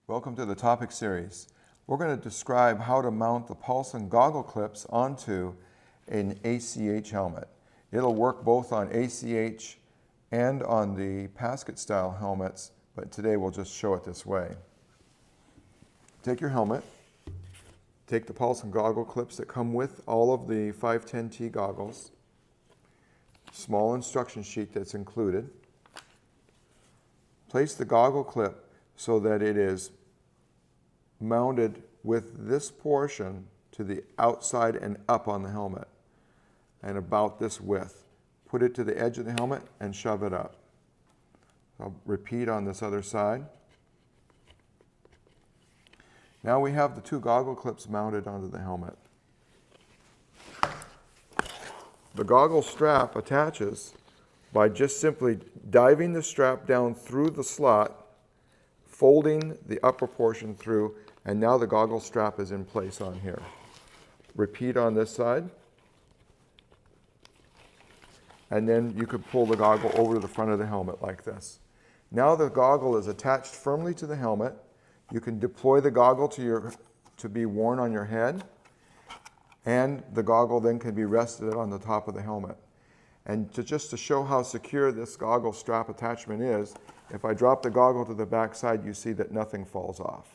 Welcome to the topic series. We're going to describe how to mount the Paulson goggle clips onto an ACH helmet. It'll work both on ACH and on the Pasket style helmets, but today we'll just show it this way. Take your helmet, take the Paulson goggle clips that come with all of the 510T goggles, small instruction sheet that's included. Place the goggle clip so that it is mounted with this portion to the outside and up on the helmet and about this width. Put it to the edge of the helmet and shove it up. I'll repeat on this other side. Now we have the two goggle clips mounted onto the helmet. The goggle strap attaches by just simply diving the strap down through the slot, folding the upper portion through, and now the goggle strap is in place on here. Repeat on this side. And then you could pull the goggle over to the front of the helmet like this. Now the goggle is attached firmly to the helmet. You can deploy the goggle to be worn on your head, and the goggle then can be rested on the top of the helmet. And just to show how secure this goggle strap attachment is, if I drop the goggle to the back side, you see that nothing falls off.